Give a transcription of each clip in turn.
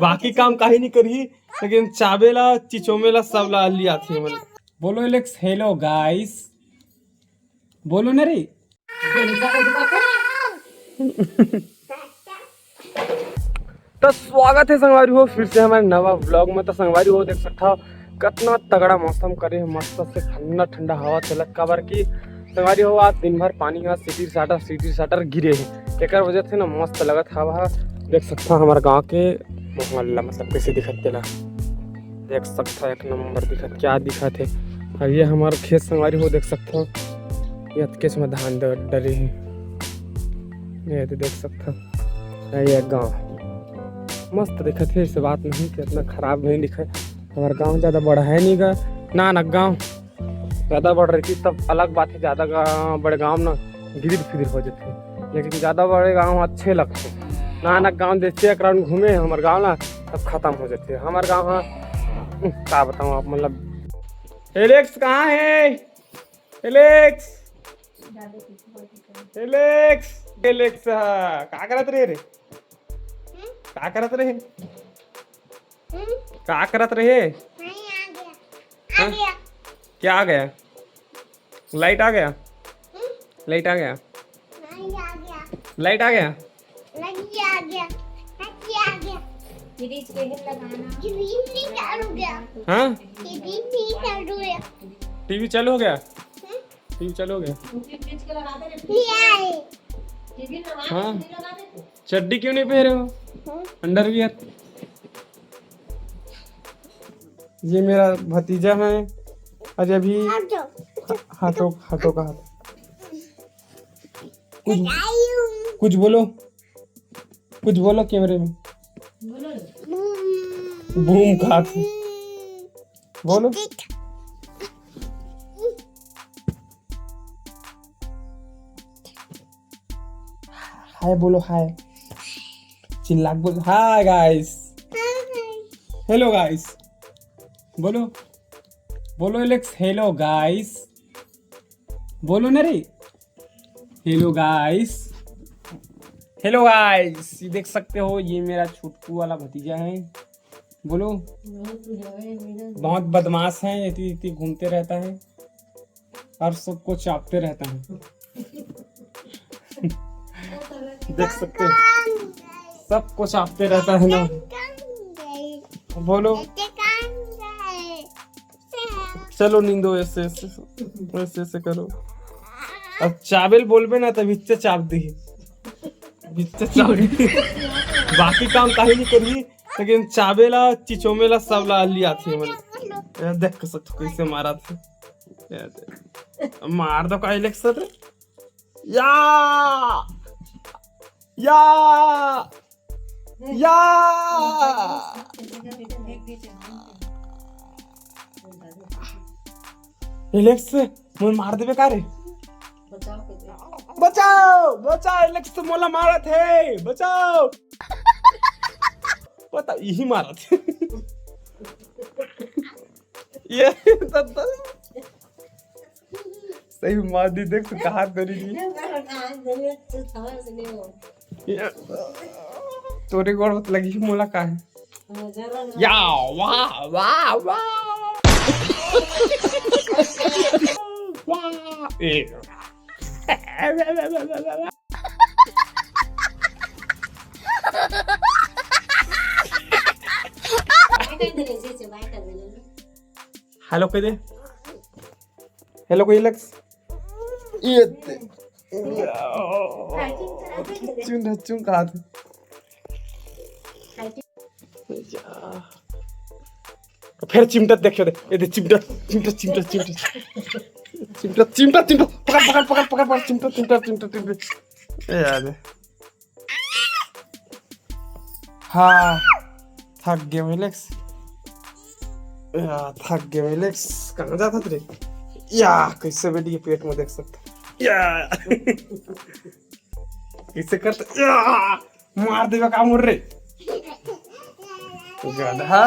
बाकी काम काही नहीं करी लेकिन चावेला चिचोमेला सब ला लिया थी मैंने। बोलो एलेक्स हेलो गाइस, बोलो ना रे। तो स्वागत है संगवारी हो फिर से हमारे नवा व्लॉग में। तो संगवारी हो देख सकता हो कितना तगड़ा मौसम करे, मस्त से ठंडा ठंडा हवा चलत काबर की संगवारी हो। आज दिन भर पानी का सीटी साटर गिरे है, एक वजह से ना मस्त लगत हवा। देख सकता हमारे गाँव के मोहल्ला मतलब कैसे दिखत तेला, देख सकता एक नंबर दिखत, क्या दिखत है। और ये हमारे खेत संगवारी हो देख सकते हो, ये केस में धान डरे हैं, ये तो देख सकता ये गाँव मस्त दिखत है। ऐसे बात नहीं कि इतना खराब नहीं दिखे। हमारा गांव ज़्यादा बड़ा है नहीं गा ना गांव ज़्यादा बड़ रही थी तब अलग बात है। ज़्यादा बड़े गांव ना गिर फिर हो जाते, लेकिन ज़्यादा बड़े गांव अच्छे लगते। ना गांव देखते एक राउंड घूमे हमारे गांव ना तब खत्म हो जाते। हमारे गांव क्या बताऊँ आप, मतलब एलेक्स कहाँ है? एलेक्स एलेक्स एलेक्स क्या करत रे क्या करत रहे? क्या करत रहे? क्या आ गया? लाइट आ गया? लाइट आ गया? लाइट आ गया? हाँ टीवी चालू हो गया? टीवी चालू हो गया? हाँ चड्डी क्यों नहीं पहन रहे हो? अंडरवियर। ये मेरा भतीजा है, अजय भी हाथों का हाथ। कुछ बोलो कैमरे में। बूम का बोलो। हाय बोलो, हाय चिल्ला बोलो। हाय गाइस, हेलो गाइस, बोलो एलेक्स हेलो गाइस, बोलो ना रे। हेलो गाइस, ये देख सकते हो ये मेरा छुटकू वाला भतीजा है। बोलो। बहुत बदमाश है, इतनी घूमते रहता है और सबको चापते रहता है। देख सकते हो सब कुछ आपते रहता है ना। बोलो चलो नींदो, ऐसे करो। अब चावल बोलबे ना तब हिच्चे चाप दी, बाकी काम काही नहीं करी लेकिन चावेला चिचोमेला सब ला लिया थी मैंने। देख सकते कैसे मारा था, मार दो का एलेक्स या एलेक्स मुझे मार देवे का रे? बचाओ एलेक्स तो मोला मारा थे, बचाओ। पता यही मारा थे। ये सही मार दी, देख तू कहा करी तोरे गोड़ मत लगी मोला का है। या वाह वाह वाह हेलो कह दे, हेलो कोई एलेक्स। ये चुन कहा थे फिर चिमटा देखो दे, ये चिमटा पकड़ चिमटा याद है। हाँ थक गया एलेक्स, थक गया एलेक्स। कहाँ जाता तेरे या कैसे बेटी के पेट में देख सकते या कैसे करते या मार देगा का मुर रे गधा।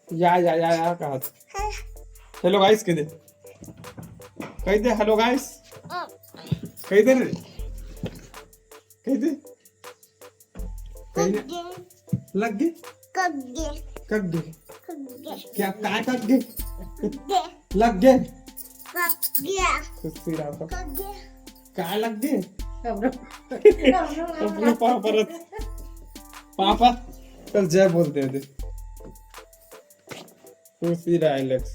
या कहा हेलो गाइस कह दे हेलो गाइस कह दे रे, कह दे लग गए कग गए क्या काय कग गए लग गए खुशी राव काय लग गए अपने पापा चल जय बोलते हैं खुशी राइलेक्स